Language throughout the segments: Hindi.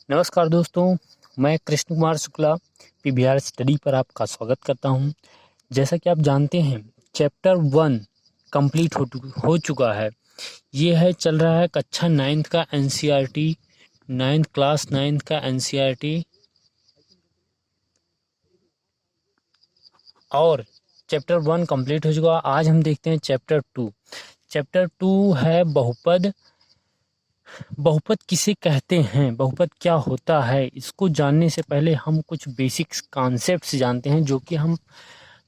नमस्कार दोस्तों, मैं कृष्ण कुमार शुक्ला पीवीआर स्टडी पर आपका स्वागत करता हूं। जैसा कि आप जानते हैं, चैप्टर 1 कंप्लीट हो चुका है। ये है चल रहा है कक्षा 9th का एनसीईआरटी, 9th क्लास 9th का एनसीईआरटी। और चैप्टर 1 कंप्लीट हो चुका। आज हम देखते हैं चैप्टर 2। चैप्टर 2 है बहुपद। बहुपद किसे कहते हैं, बहुपद क्या होता है, इसको जानने से पहले हम कुछ बेसिक्स कॉन्सेप्ट्स जानते हैं जो कि हम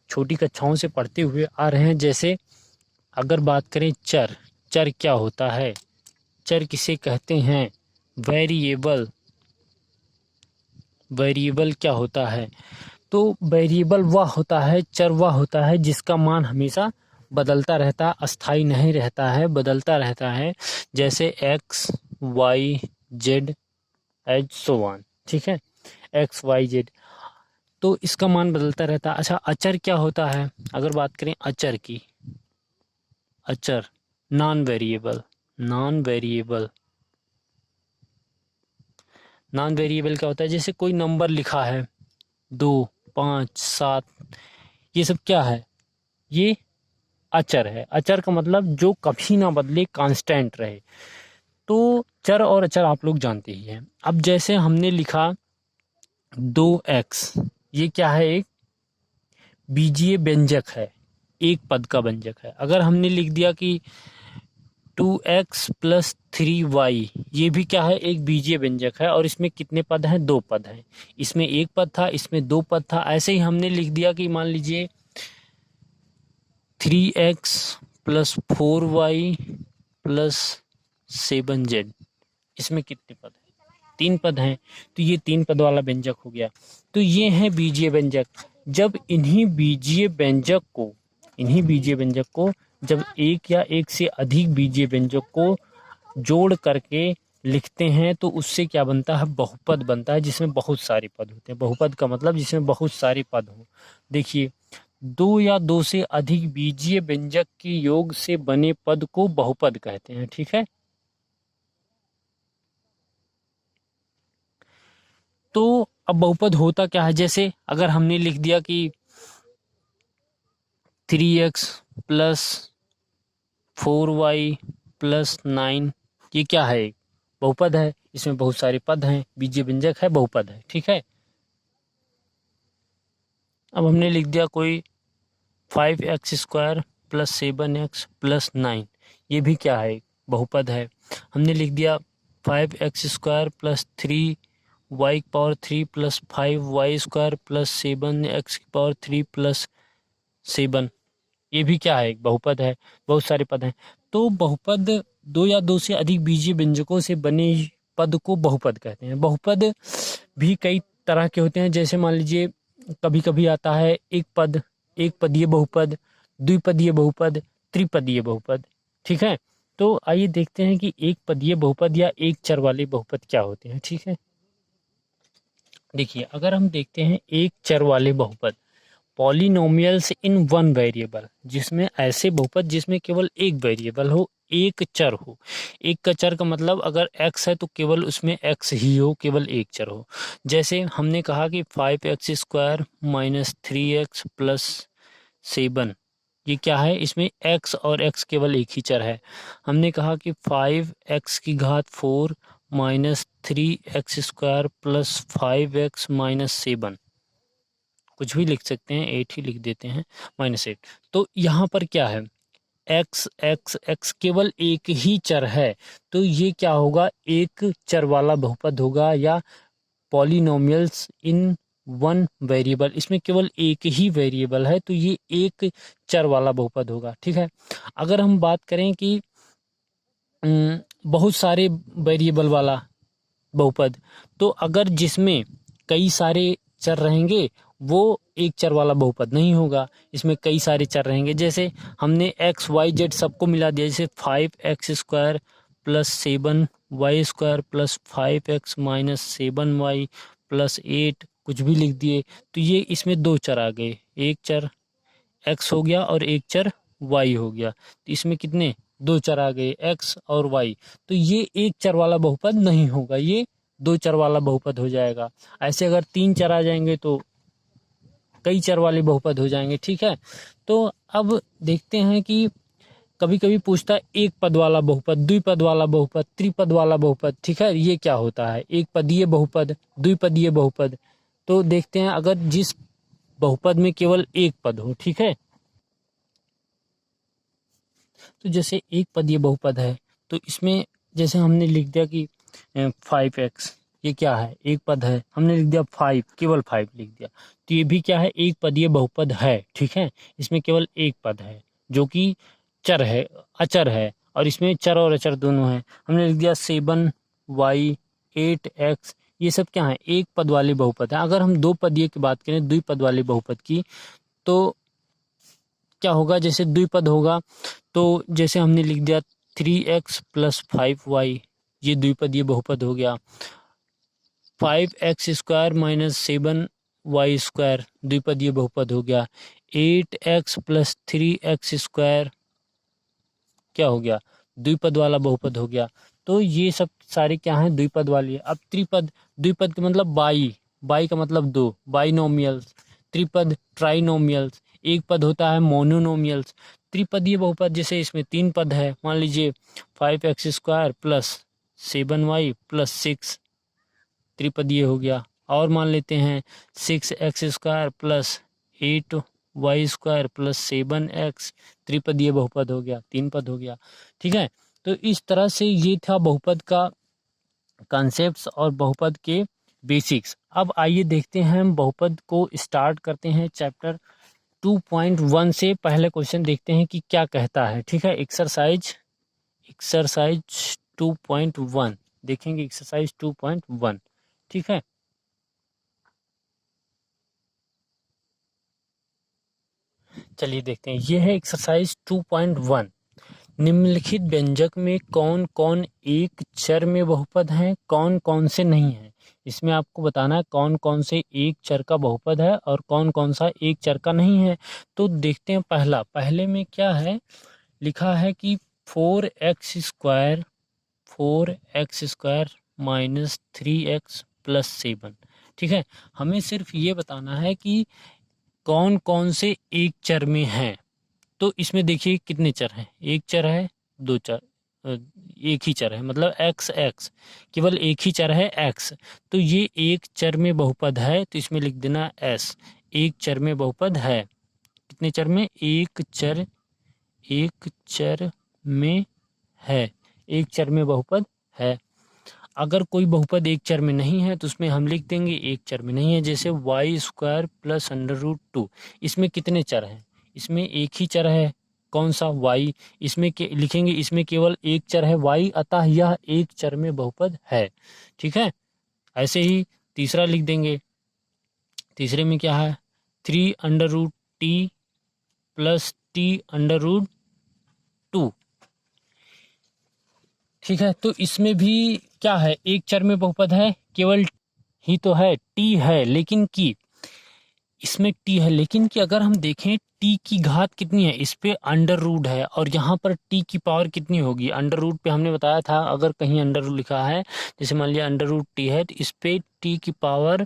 छोटी कक्षाओं से पढ़ते हुए आ रहे हैं। जैसे अगर बात करें चर, चर क्या होता है, चर किसे कहते हैं, वेरिएबल, वेरिएबल क्या होता है। तो वेरिएबल वह होता है, चर वह होता है जिसका मान हमेशा बदलता रहता, अस्थाई नहीं रहता है, बदलता रहता है। जैसे x y z as so on, ठीक है, एक्स वाई जेड, तो इसका मान बदलता रहता है। अच्छा, अचर क्या होता है, अगर बात करें अचर की, अचर non variable, non variable, non variable क्या होता है, जैसे कोई नंबर लिखा है 2 5 7, ये सब क्या है, ये अचर है। अचर का मतलब जो कभी ना बदले, कांस्टेंट रहे। तो चर और अचर आप लोग जानते ही हैं। अब जैसे हमने लिखा 2x, ये क्या है, एक बीजीय व्यंजक है, एक पद का व्यंजक है। अगर हमने लिख दिया कि 2x + 3y, ये भी क्या है, एक बीजीय व्यंजक है। और इसमें कितने पद हैं, 2 पद हैं। इसमें एक पद था, इसमें 2 पद था। ऐसे ही हमने लिख दिया कि मान लीजिए 3x + 4y + 7z, इसमें कितने पद हैं, 3 पद हैं। तो ये 3 पद वाला व्यंजक हो गया। तो ये है बीजीय व्यंजक। जब इन्हीं बीजीय व्यंजक को, इन्हीं बीजीय व्यंजक को जब एक या एक से अधिक बीजीय व्यंजक को जोड़ करके लिखते हैं तो उससे क्या बनता है, बहुपद बनता है, जिसमें बहुत सारे पद होते हैं। बहुपद का मतलब जिसमें बहुत सारे पद हो। देखिए, 2 या 2 से अधिक बीजीय व्यंजक के योग से बने पद को बहुपद कहते हैं, ठीक है। तो अब बहुपद होता क्या है, जैसे अगर हमने लिख दिया कि 3x + 4y + 9, ये क्या है, एक बहुपद है, इसमें बहुत सारे पद हैं, बीजीय व्यंजक है, बहुपद है, ठीक है। अब हमने लिख दिया कोई 5x² + 7x + 9, ये भी क्या है, एक बहुपद है। हमने लिख दिया 5x² + 3y³ + 5y² + 7x³ + 7, ये भी क्या है, एक बहुपद है। बहुत सारे पद हैं। तो बहुपद 2 या 2 से अधिक बीजीय व्यंजकों से बने पद को बहुपद कहते हैं। बहुपद भी कई तरह के होते हैं। जैसे मान लीजिए कभी कभी आता है एक पद, एक पदीय बहुपद, द्विपदीय बहुपद, त्रिपदीय बहुपद, ठीक है। तो आइए देखते हैं कि एक पदीय बहुपद या एक चर वाले बहुपद क्या होते हैं, ठीक है। देखिए, अगर हम देखते हैं एक चर वाले बहुपद, पॉलिनोमियल्स इन वन वेरिएबल, जिसमें ऐसे बहुपद जिसमें केवल एक वेरिएबल हो, एक चर हो। एक का चर का मतलब अगर x है तो केवल उसमें x ही हो, केवल एक चर हो। जैसे हमने कहा कि 5x² - 3x + 7, ये क्या है, इसमें x और x केवल एक ही चर है। हमने कहा कि 5x⁴ - 3x² + 5x - 7, कुछ भी लिख सकते हैं, 8 ही लिख देते हैं, -8। तो यहाँ पर क्या है, x x x केवल एक ही चर है, तो ये क्या होगा, एक चर वाला बहुपद होगा, या पॉलिनोमियल्स इन वन वेरिएबल, इसमें केवल एक ही वेरिएबल है, तो ये एक चर वाला बहुपद होगा, ठीक है। अगर हम बात करें कि बहुत सारे वेरिएबल वाला बहुपद, तो अगर जिसमें कई सारे चर रहेंगे वो एक चर वाला बहुपद नहीं होगा, इसमें कई सारे चर रहेंगे। जैसे हमने x y z सबको मिला दिया, जैसे 5x² + 7y² + 5x - 7y + 8, कुछ भी लिख दिए, तो ये इसमें 2 चर आ गए, एक चर x हो गया और एक चर y हो गया। तो इसमें कितने, 2 चर आ गए, x और y। तो ये एक चर वाला बहुपद नहीं होगा, ये दो चर वाला बहुपद हो जाएगा। ऐसे अगर तीन चर आ जाएंगे तो कई चर वाले बहुपद हो जाएंगे। ठीक है, तो अब देखते हैं कि कभी कभी पूछता है एक पद वाला बहुपद, द्विपद वाला बहुपद, त्रिपद वाला बहुपद। ठीक है, ये क्या होता है, एक पदीय बहुपद, द्विपदीय बहुपद। तो देखते हैं अगर जिस बहुपद में केवल एक पद हो। ठीक है, तो जैसे एक पदीय बहुपद है तो इसमें जैसे हमने लिख दिया कि 5x, ये क्या है, एक पद है, हमने लिख दिया 5, केवल 5 लिख दिया, तो ये भी क्या है, एक पदीय बहुपद है। ठीक है, इसमें केवल एक पद है जो कि चर है, अचर है, और इसमें चर और अचर दोनों हैं। हमने लिख दिया 7y 8x, ये सब क्या है, एक पद वाले बहुपद है। अगर हम दो पदीय की बात करें, द्विपद वाले बहुपद की, तो क्या होगा, जैसे द्विपद होगा तो जैसे हमने लिख दिया 3x प्लस 5y, ये द्विपदीय बहुपद हो गया। 5x square minus 7y square द्विपदीय बहुपद हो गया। 8x प्लस 3x स्क्वायर क्या हो गया, द्विपद वाला बहुपद हो गया। तो ये सब सारे क्या हैं, द्विपद वाली है। अब त्रिपद, द्विपद का मतलब बाई, बाई का मतलब दो, बाइनोमियल्स। त्रिपद ट्राइनोमियल्स, एक पद होता है मोनोनोमियल्स। त्रिपदीय बहुपद जैसे इसमें तीन पद है, मान लीजिए 5x square plus 7y plus 6, त्रिपदीय हो गया। और मान लेते हैं 6x square plus 8y square plus 7x, त्रिपदीय बहुपद हो गया, तीन पद हो गया। ठीक है, तो इस तरह से ये था बहुपद का कॉन्सेप्ट्स और बहुपद के बेसिक्स। अब आइए देखते हैं हम बहुपद को, स्टार्ट करते हैं चैप्टर 2.1 से। पहले क्वेश्चन देखते हैं कि क्या कहता है। ठीक है, एक्सरसाइज 2.1 देखेंगे, एक्सरसाइज 2.1। ठीक है, चलिए देखते हैं, ये है एक्सरसाइज 2.1। निम्नलिखित व्यंजक में कौन कौन एक चर में बहुपद हैं, कौन कौन से नहीं हैं। इसमें आपको बताना है कौन कौन से एक चर का बहुपद है और कौन कौन सा एक चर का नहीं है। तो देखते हैं, पहले में क्या है, लिखा है कि 4x square minus 3x plus 7। ठीक है, हमें सिर्फ ये बताना है कि कौन कौन से एक चर में है। तो इसमें देखिए कितने चर हैं, एक चर है, दो चर, एक ही चर है, मतलब x, केवल एक ही चर है x। तो ये एक चर में बहुपद है, तो इसमें लिख देना s, एक चर में बहुपद है। कितने चर में, एक चर में है, एक चर में बहुपद है। अगर कोई बहुपद एक चर में नहीं है तो उसमें हम लिख देंगे एक चर में नहीं है। जैसे वाई स्क्वायर प्लस √2, इसमें कितने चर हैं, इसमें एक ही चर है, कौन सा, y। इसमें लिखेंगे इसमें केवल एक चर है y, अतः यह एक चर में बहुपद है। ठीक है, ऐसे ही तीसरा लिख देंगे, तीसरे में क्या है, 3√t प्लस t√2। ठीक है, तो इसमें भी क्या है, एक चर में बहुपद है, केवल ही तो है, टी है, लेकिन की, इसमें टी है लेकिन कि अगर हम देखें टी की घात कितनी है, इस पे अंडर रूट है, और यहाँ पर टी की पावर कितनी होगी, अंडर रूट पे हमने बताया था अगर कहीं अंडर रूट लिखा है, जैसे मान लिया अंडर रूट टी है, तो इस पे टी की पावर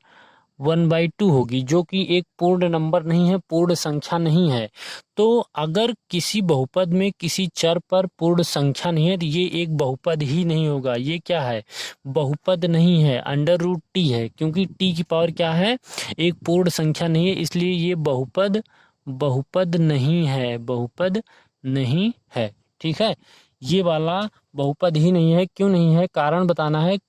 1/2 होगी, जो कि एक पूर्ण नंबर नहीं है, पूर्ण संख्या नहीं है। तो अगर किसी बहुपद में किसी चर पर पूर्ण संख्या नहीं है तो ये एक बहुपद ही नहीं होगा। ये क्या है, बहुपद नहीं है, अंडर रूट टी है, क्योंकि टी की पावर क्या है, एक पूर्ण संख्या नहीं है, इसलिए ये बहुपद नहीं है, बहुपद नहीं है। ठीक है, ये वाला बहुपद ही नहीं है। क्यों नहीं है, कारण बताना है।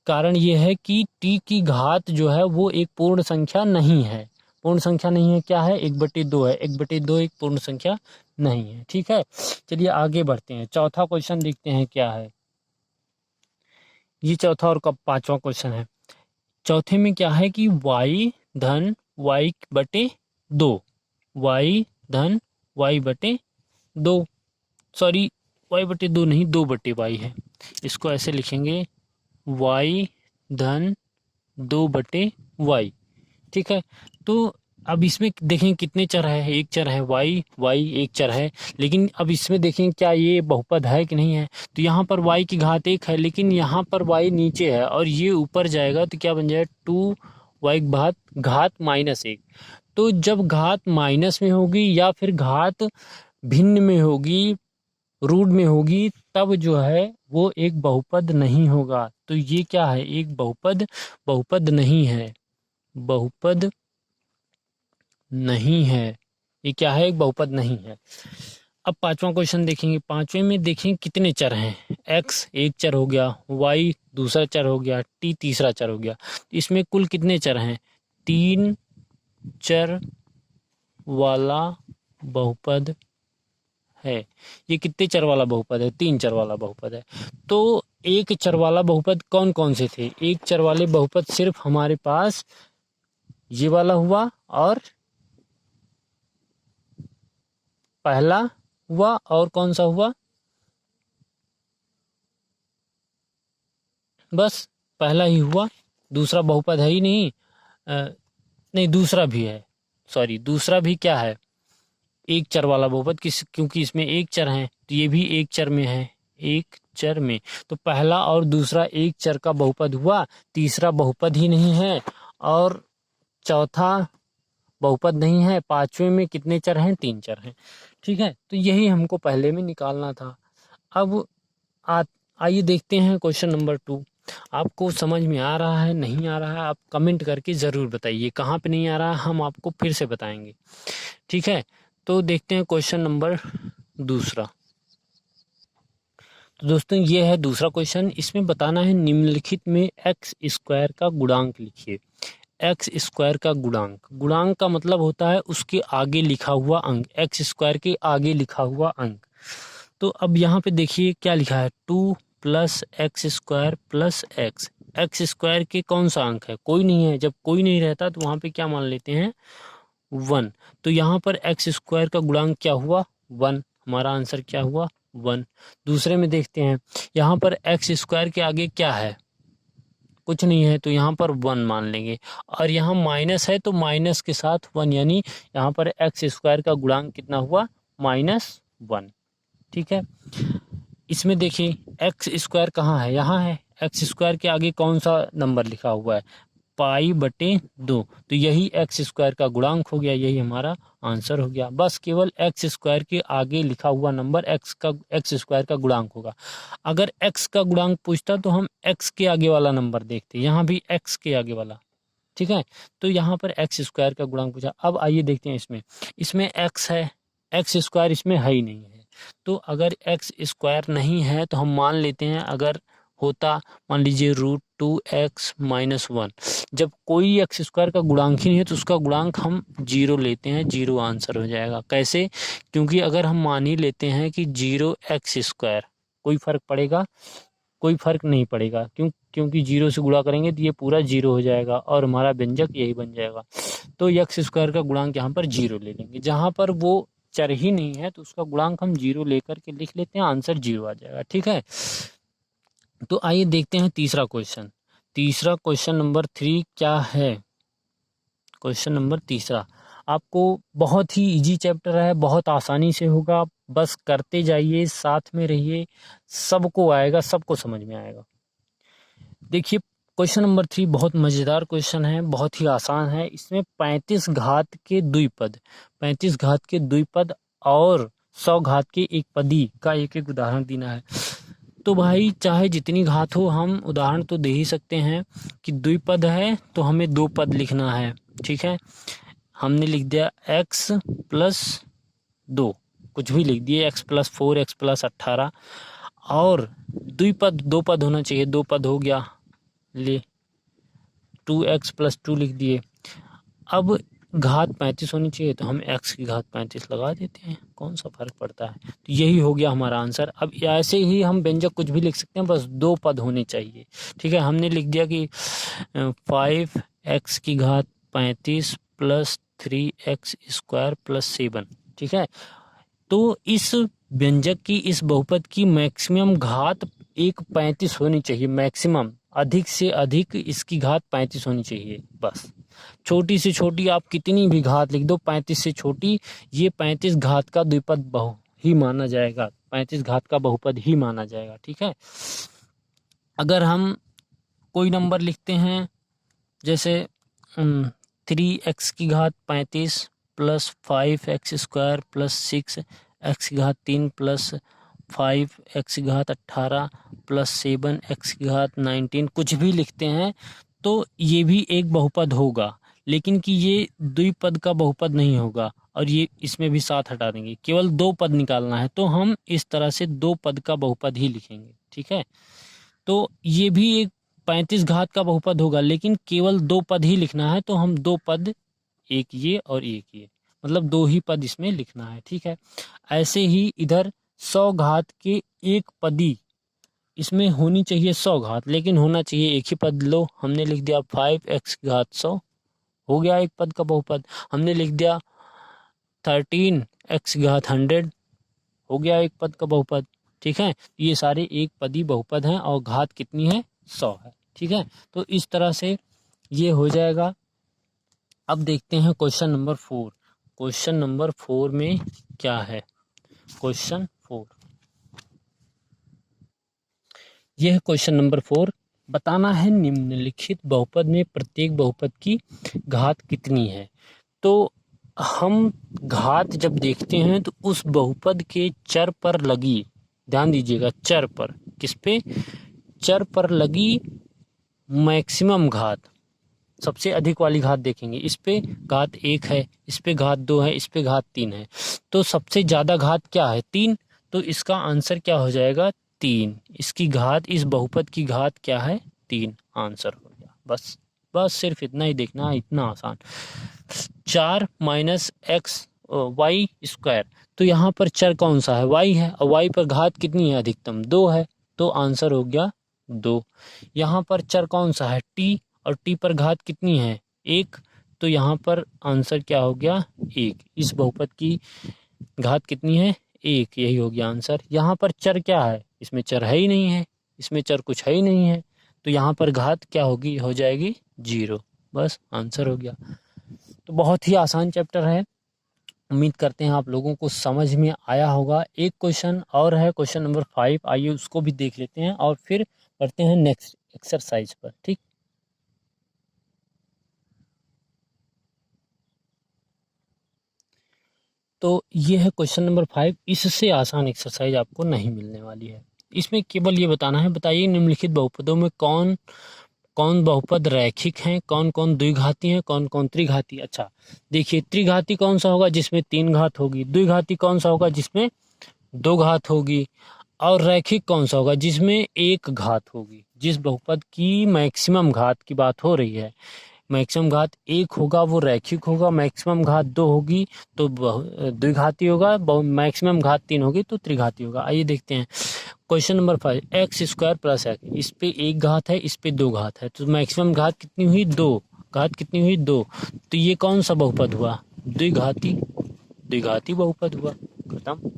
कारण ये है कि t की घात जो है वो एक पूर्ण संख्या नहीं है, पूर्ण संख्या नहीं है, क्या है, 1/2 है, 1/2 एक पूर्ण संख्या नहीं है। ठीक है, चलिए आगे बढ़ते हैं, चौथा क्वेश्चन देखते हैं क्या है। ये चौथा और कब पांचवा क्वेश्चन है। चौथे में क्या है कि y धन y/2, y धन y/2, सॉरी y/2 नहीं, 2/y है, इसको ऐसे लिखेंगे y धन 2/y। ठीक है, तो अब इसमें देखें कितने चर है, एक चर है y, एक चर है, लेकिन अब इसमें देखें क्या ये बहुपद है कि नहीं है। तो यहाँ पर y की घात 1 है, लेकिन यहाँ पर y नीचे है और ये ऊपर जाएगा तो क्या बन जाएगा 2y घात -1। तो जब घात माइनस में होगी या फिर घात भिन्न में होगी, रूट में होगी, तब जो है वो एक बहुपद नहीं होगा। तो ये क्या है, एक बहुपद नहीं है, बहुपद नहीं है। ये क्या है, एक बहुपद नहीं है। अब पांचवा क्वेश्चन देखेंगे। पांचवे में देखें कितने चर हैं। x एक चर हो गया, y दूसरा चर हो गया, t तीसरा चर हो गया। इसमें कुल कितने चर हैं, 3 चर वाला बहुपद है। ये कितने चर वाला बहुपद है, 3 चर वाला बहुपद है। तो एक चर वाला बहुपद कौन कौन से थे, एक चर वाले बहुपद सिर्फ हमारे पास ये वाला हुआ और पहला हुआ, और कौन सा हुआ, बस पहला ही हुआ, दूसरा बहुपद है ही नहीं। नहीं, दूसरा भी है, सॉरी, दूसरा भी क्या है, एक चर वाला बहुपद, क्योंकि इसमें एक चर है तो ये भी एक चर में है, एक चर में। तो पहला और दूसरा एक चर का बहुपद हुआ, तीसरा बहुपद ही नहीं है और चौथा बहुपद नहीं है। पांचवे में कितने चर हैं, 3 चर हैं। ठीक है, तो यही हमको पहले में निकालना था। अब आइए देखते हैं क्वेश्चन नंबर 2। आपको समझ में आ रहा है, नहीं आ रहा है, आप कमेंट करके ज़रूर बताइए कहाँ पे नहीं आ रहा है, हम आपको फिर से बताएंगे। ठीक है, तो देखते हैं क्वेश्चन नंबर दूसरा। तो दोस्तों ये है दूसरा क्वेश्चन। इसमें बताना है निम्नलिखित में x² का गुणांक लिखिए। x² का गुणांक का मतलब होता है उसके आगे लिखा हुआ अंक, x² के आगे लिखा हुआ अंक। तो अब यहाँ पे देखिए क्या लिखा है, 2 + x² + x। x² के कौन सा अंक है, कोई नहीं है। जब कोई नहीं रहता तो वहाँ पे क्या मान लेते हैं, 1। तो यहाँ पर x² का गुणांक क्या हुआ, 1। हमारा आंसर क्या हुआ, 1। दूसरे में देखते हैं, यहाँ पर x² के आगे क्या है, कुछ नहीं है, तो यहाँ पर 1 मान लेंगे। और यहाँ माइनस है तो माइनस के साथ 1, यानी यहाँ पर x² का गुणांक कितना हुआ, -1। ठीक है, इसमें देखिए x² कहाँ है, यहाँ है। x² के आगे कौन सा नंबर लिखा हुआ है, π/2। तो यही x² का गुणांक हो गया, यही हमारा आंसर हो गया। बस केवल x² के आगे लिखा हुआ नंबर x² का गुणांक होगा। अगर x का गुणांक पूछता तो हम x के आगे वाला नंबर देखते, यहाँ भी x के आगे वाला। ठीक है, तो यहाँ पर x² का गुणांक पूछा। अब आइए देखते हैं, इसमें x है, x² इसमें है ही नहीं है। तो अगर x² नहीं है तो हम मान लेते हैं, अगर होता मान लीजिए √2x - 1। जब कोई x² का गुणांक ही नहीं है तो उसका गुणांक हम 0 लेते हैं, 0 आंसर हो जाएगा। कैसे, क्योंकि अगर हम मान ही लेते हैं कि 0x², कोई फर्क पड़ेगा, कोई फर्क नहीं पड़ेगा, क्योंकि 0 से गुणा करेंगे तो ये पूरा 0 हो जाएगा और हमारा व्यंजक यही बन जाएगा। तो x² का गुणांक यहाँ पर 0 ले लेंगे। जहाँ पर वो चर ही नहीं है तो उसका गुणांक हम 0 लेकर के लिख लेते हैं, आंसर 0 आ जाएगा। ठीक है, तो आइए देखते हैं तीसरा क्वेश्चन। तीसरा क्वेश्चन नंबर 3 क्या है, क्वेश्चन नंबर तीसरा आपको बहुत ही इजी चैप्टर है, बहुत आसानी से होगा, बस करते जाइए, साथ में रहिए, सबको आएगा, सबको समझ में आएगा। देखिए क्वेश्चन नंबर 3 बहुत मज़ेदार क्वेश्चन है, बहुत ही आसान है। इसमें 35 घात के द्विपद, 35 घात के द्विपद और 100 घात के एक पदी का एक एक उदाहरण देना है। तो भाई चाहे जितनी घात हो, हम उदाहरण तो दे ही सकते हैं कि द्विपद है तो हमें 2 पद लिखना है। ठीक है, हमने लिख दिया x + 2, कुछ भी लिख दिए, x + 4, x + 18। और द्विपद 2 पद होना चाहिए, 2 पद हो गया, ले 2x + 2 लिख दिए। अब घात 35 होनी चाहिए तो हम x की घात 35 लगा देते हैं, कौन सा फर्क पड़ता है। तो यही हो गया हमारा आंसर। अब ऐसे ही हम व्यंजक कुछ भी लिख सकते हैं, बस 2 पद होने चाहिए। ठीक है, हमने लिख दिया कि 5x की घात 35 + 3x² + 7। ठीक है, तो इस व्यंजक की, इस बहुपद की मैक्सिमम घात 1/35 होनी चाहिए, मैक्सिमम। अधिक से अधिक इसकी घात 35 होनी चाहिए बस। छोटी से छोटी आप कितनी भी घात लिख दो, 35 से छोटी, ये 35 घात का द्विपद ही माना जाएगा, 35 घात का बहुपद ही माना जाएगा। ठीक है, अगर हम कोई नंबर लिखते हैं जैसे 3x की घात 35 प्लस 5x² प्लस 6x की घात 3 प्लस 5x की घात 18 प्लस 7x की घात 19, कुछ भी लिखते हैं तो ये भी एक बहुपद होगा, लेकिन कि ये द्विपद का बहुपद नहीं होगा। और ये इसमें भी 7 हटा देंगे, केवल 2 पद निकालना है तो हम इस तरह से 2 पद का बहुपद ही लिखेंगे। ठीक है, तो ये भी एक 35 घात का बहुपद होगा, लेकिन केवल 2 पद ही लिखना है तो हम 2 पद, एक ये और एक ये, मतलब 2 ही पद इसमें लिखना है। ठीक है, ऐसे ही इधर 100 घात के एक पदी, इसमें होनी चाहिए 100 घात, लेकिन होना चाहिए एक ही पद। लो हमने लिख दिया 5x की घात 100, हो गया एक पद का बहुपद। हमने लिख दिया 13x की घात 100, हो गया एक पद का बहुपद। ठीक है, ये सारे एक पदी बहुपद हैं और घात कितनी है, 100 है। ठीक है, तो इस तरह से ये हो जाएगा। अब देखते हैं क्वेश्चन नंबर 4। क्वेश्चन नंबर 4 में क्या है, क्वेश्चन 4 यह है। क्वेश्चन नंबर 4, बताना है निम्नलिखित बहुपद में प्रत्येक बहुपद की घात कितनी है। तो हम घात जब देखते हैं तो उस बहुपद के चर पर लगी, ध्यान दीजिएगा, चर पर, किस पे, चर पर लगी मैक्सिमम घात, सबसे अधिक वाली घात देखेंगे। इस पे घात 1 है, इस पे घात 2 है, इस पे घात 3 है, तो सबसे ज़्यादा घात क्या है, 3, तो इसका आंसर क्या हो जाएगा, 3। इसकी घात, इस बहुपद की घात क्या है, 3, आंसर हो गया। बस बस सिर्फ इतना ही देखना है, इतना आसान। 4 माइनस एक्स वाई स्क्वायर, तो यहाँ पर चर कौन सा है, y है, और y पर घात कितनी है, अधिकतम 2 है, तो आंसर हो गया 2। यहाँ पर चर कौन सा है, t, और t पर घात कितनी है, 1, तो यहाँ पर आंसर क्या हो गया, 1। इस बहुपद की घात कितनी है, 1, यही हो गया आंसर। यहाँ पर चर क्या है, इसमें चर है ही नहीं है, इसमें चर कुछ है ही नहीं है, तो यहाँ पर घात क्या होगी, हो जाएगी 0, बस आंसर हो गया। तो बहुत ही आसान चैप्टर है, उम्मीद करते हैं आप लोगों को समझ में आया होगा। एक क्वेश्चन और है, क्वेश्चन नंबर 5, आइए उसको भी देख लेते हैं और फिर करते हैं नेक्स्ट एक्सरसाइज पर। ठीक, तो ये है क्वेश्चन नंबर 5, इससे आसान एक्सरसाइज आपको नहीं मिलने वाली है। इसमें केवल ये बताना है, बताइए निम्नलिखित बहुपदों में कौन कौन बहुपद रैखिक हैं, कौन कौन द्विघाती हैं, कौन कौन त्रिघाती। अच्छा देखिए, त्रिघाती कौन सा होगा, जिसमें 3 घात होगी। द्विघाती कौन सा होगा, जिसमें 2 घात होगी। और रैखिक कौन सा होगा, जिसमें 1 घात होगी। जिस बहुपद की मैक्सिमम घात की बात हो रही है, मैक्सिमम घात 1 होगा वो रैखिक होगा, मैक्सिमम घात 2 होगी तो द्विघाती होगा, मैक्सिमम घात 3 होगी तो त्रिघाती होगा। आइए देखते हैं question number 5, x square plus x, इस पे 1 घात है, इस पे 2 घात है, तो मैक्सिमम घात कितनी हुई, 2, घात कितनी हुई, 2, तो ये कौन सा बहुपद हुआ, द्विघाती, द्विघाती बहुपद हुआ, खत्म।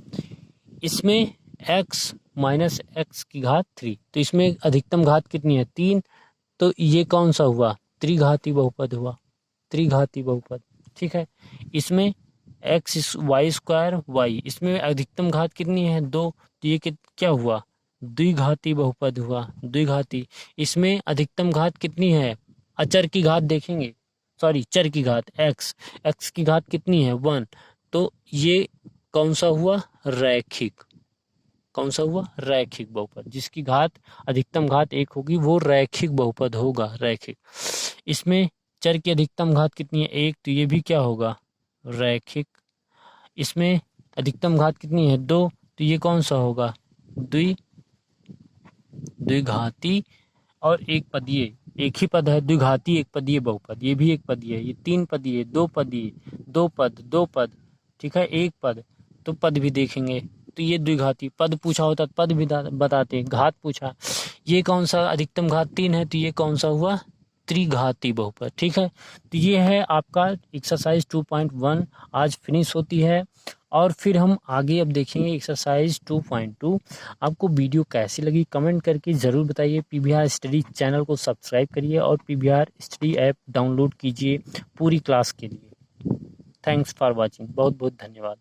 इसमें x माइनस एक्स की घात 3, तो इसमें अधिकतम घात कितनी है, 3, तो ये कौन सा हुआ, त्रिघाती बहुपद हुआ, त्रिघाती बहुपद। ठीक है, इसमें एक्स वाई स्क्वायर वाई, इसमें अधिकतम घात कितनी है, 2, तो ये क्या हुआ, द्विघाती बहुपद हुआ, द्विघाती। इसमें अधिकतम घात कितनी है, अचर की घात देखेंगे, सॉरी चर की घात, एक्स, एक्स की घात कितनी है, 1, तो ये कौन सा हुआ, रैखिक, कौन सा हुआ, रैखिक बहुपद। जिसकी घात अधिकतम घात 1 होगी वो रैखिक बहुपद होगा, रैखिक। इसमें चर की अधिकतम घात कितनी है, 1, तो ये भी क्या होगा, रैखिक। इसमें अधिकतम घात कितनी है, 2, तो ये कौन सा होगा, द्विघाती। और एक पदीय, एक ही पद है, द्विघाती एक पदीय बहुपद, ये भी एक पदीय है, ये 3 पदीय, 2 पदीय, 2 पद, 2 पद, ठीक है, 1 पद, तो पद भी देखेंगे, तो ये द्विघाती। पद पूछा होता तो पद भी बताते, घात पूछा। ये कौन सा, अधिकतम घात 3 है, तो ये कौन सा हुआ, त्रिघाती बहुपद। ठीक है, तो ये है आपका एक्सरसाइज 2.1 आज फिनिश होती है। और फिर हम आगे अब देखेंगे एक्सरसाइज 2.2। आपको वीडियो कैसी लगी कमेंट करके ज़रूर बताइए। पीवीआर स्टडी चैनल को सब्सक्राइब करिए और पीवीआर स्टडी ऐप डाउनलोड कीजिए पूरी क्लास के लिए। Thanks for watching. बहुत बहुत धन्यवाद।